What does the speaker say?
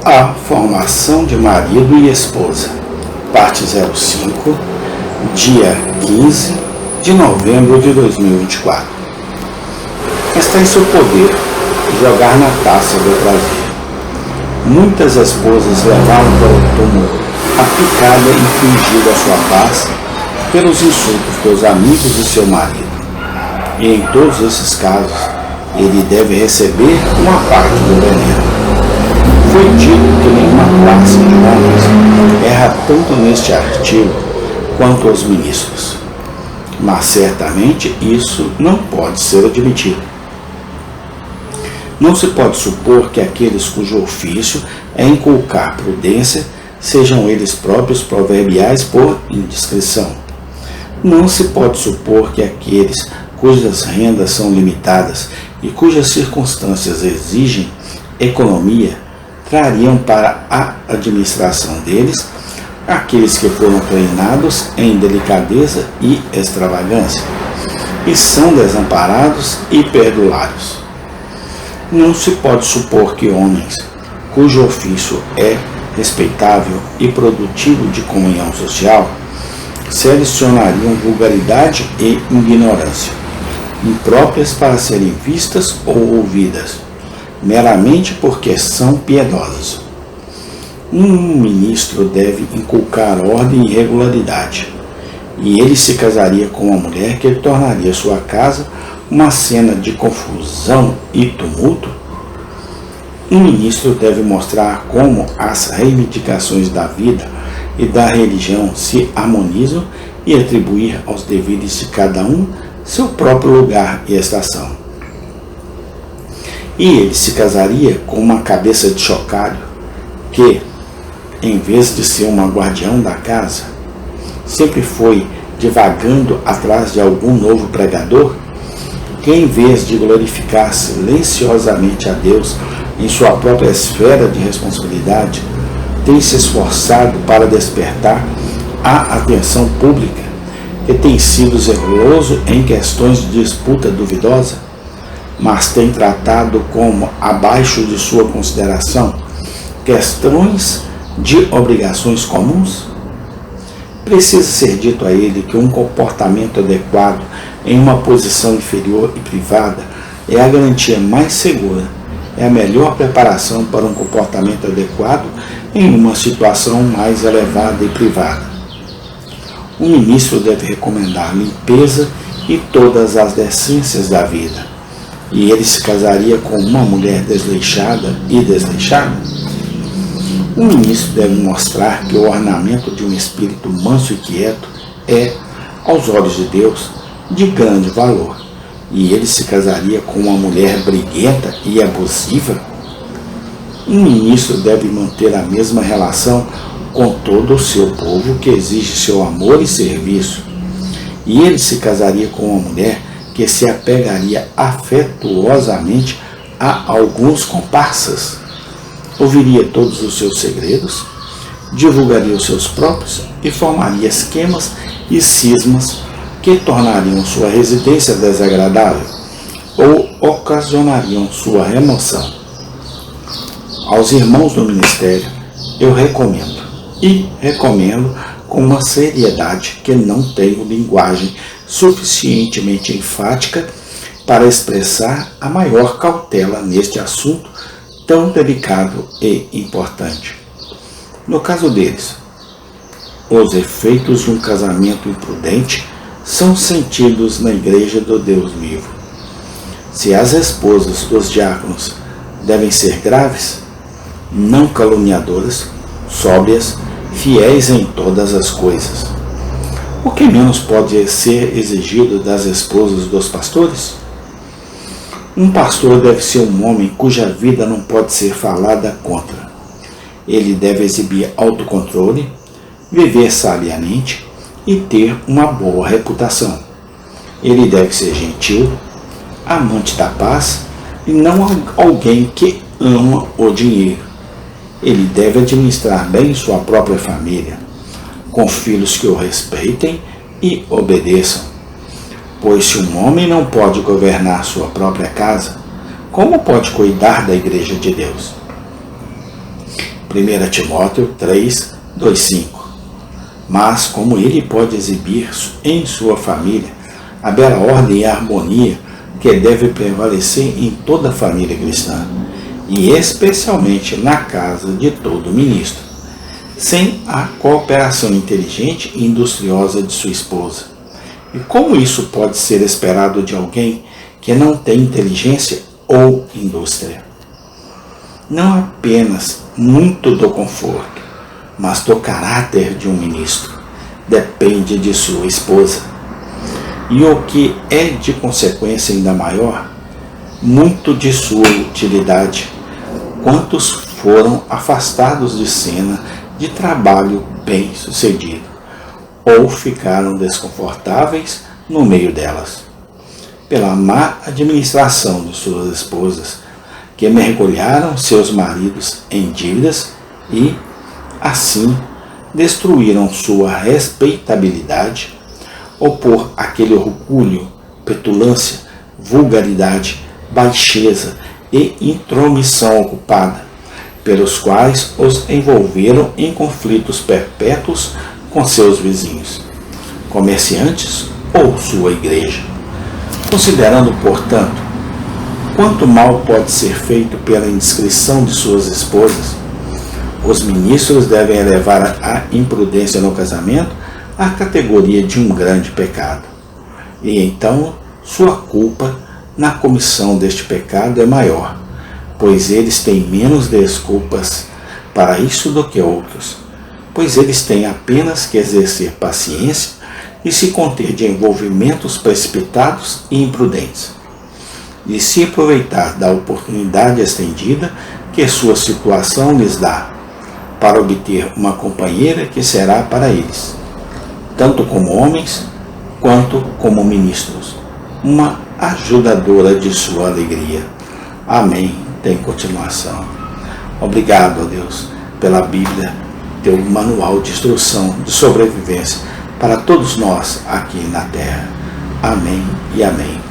A formação de marido e esposa, parte 05, dia 15 de novembro de 2024. Está em seu poder jogar na taça do prazer. Muitas esposas levaram para o túmulo a picada infligida à sua paz pelos insultos dos amigos de seu marido. E em todos esses casos, ele deve receber uma parte do veneno. Foi dito que nenhuma classe de homens erra tanto neste artigo quanto os ministros. Mas certamente isso não pode ser admitido. Não se pode supor que aqueles cujo ofício é inculcar prudência sejam eles próprios proverbiais por indiscrição. Não se pode supor que aqueles cujas rendas são limitadas e cujas circunstâncias exigem economia trariam para a administração deles aqueles que foram treinados em delicadeza e extravagância e são desamparados e perdulários. Não se pode supor que homens cujo ofício é respeitável e produtivo de comunhão social selecionariam vulgaridade e ignorância, impróprias para serem vistas ou ouvidas, meramente porque são piedosos. Um ministro deve inculcar ordem e regularidade, e ele se casaria com uma mulher que tornaria sua casa uma cena de confusão e tumulto. Um ministro deve mostrar como as reivindicações da vida e da religião se harmonizam e atribuir aos deveres de cada um seu próprio lugar e estação. E ele se casaria com uma cabeça de chocalho que, em vez de ser uma guardião da casa, sempre foi divagando atrás de algum novo pregador, que em vez de glorificar silenciosamente a Deus em sua própria esfera de responsabilidade, tem se esforçado para despertar a atenção pública, que tem sido zeloso em questões de disputa duvidosa, mas tem tratado como abaixo de sua consideração questões de obrigações comuns? Precisa ser dito a ele que um comportamento adequado em uma posição inferior e privada é a garantia mais segura, é a melhor preparação para um comportamento adequado em uma situação mais elevada e privada. O ministro deve recomendar limpeza e todas as decências da vida. E ele se casaria com uma mulher desleixada e desleixada? O ministro deve mostrar que o ornamento de um espírito manso e quieto é, aos olhos de Deus, de grande valor. E ele se casaria com uma mulher briguenta e abusiva? Um ministro deve manter a mesma relação com todo o seu povo que exige seu amor e serviço. E ele se casaria com uma mulher que se apegaria afetuosamente a alguns comparsas, ouviria todos os seus segredos, divulgaria os seus próprios e formaria esquemas e cismas que tornariam sua residência desagradável ou ocasionariam sua remoção. Aos irmãos do ministério, eu recomendo com uma seriedade que não tenho linguagem suficientemente enfática para expressar a maior cautela neste assunto tão delicado e importante. No caso deles, os efeitos de um casamento imprudente são sentidos na Igreja do Deus vivo. Se as esposas dos diáconos devem ser graves, não caluniadoras, sóbrias, fiéis em todas as coisas, o que menos pode ser exigido das esposas dos pastores? Um pastor deve ser um homem cuja vida não pode ser falada contra. Ele deve exibir autocontrole, viver sabiamente e ter uma boa reputação. Ele deve ser gentil, amante da paz e não alguém que ama o dinheiro. Ele deve administrar bem sua própria família, com filhos que o respeitem e obedeçam. Pois se um homem não pode governar sua própria casa, como pode cuidar da Igreja de Deus? 1 Timóteo 3, 2, 5. Mas como ele pode exibir em sua família a bela ordem e harmonia que deve prevalecer em toda a família cristã, e especialmente na casa de todo ministro, sem a cooperação inteligente e industriosa de sua esposa? E como isso pode ser esperado de alguém que não tem inteligência ou indústria? Não apenas muito do conforto, mas do caráter de um ministro depende de sua esposa. E o que é de consequência ainda maior, muito de sua utilidade. Quantos foram afastados de cena de trabalho bem sucedido, ou ficaram desconfortáveis no meio delas, pela má administração de suas esposas, que mergulharam seus maridos em dívidas e, assim, destruíram sua respeitabilidade, ou por aquele orgulho, petulância, vulgaridade, baixeza e intromissão ocupada, pelos quais os envolveram em conflitos perpétuos com seus vizinhos, comerciantes ou sua igreja. Considerando, portanto, quanto mal pode ser feito pela indiscrição de suas esposas, os ministros devem elevar a imprudência no casamento à categoria de um grande pecado. E então sua culpa na comissão deste pecado é maior, pois eles têm menos desculpas para isso do que outros, pois eles têm apenas que exercer paciência e se conter de envolvimentos precipitados e imprudentes, e se aproveitar da oportunidade estendida que sua situação lhes dá, para obter uma companheira que será para eles, tanto como homens quanto como ministros, uma ajudadora de sua alegria. Amém. Tem continuação. Obrigado, ó Deus, pela Bíblia, teu manual de instrução de sobrevivência para todos nós aqui na terra. Amém e amém.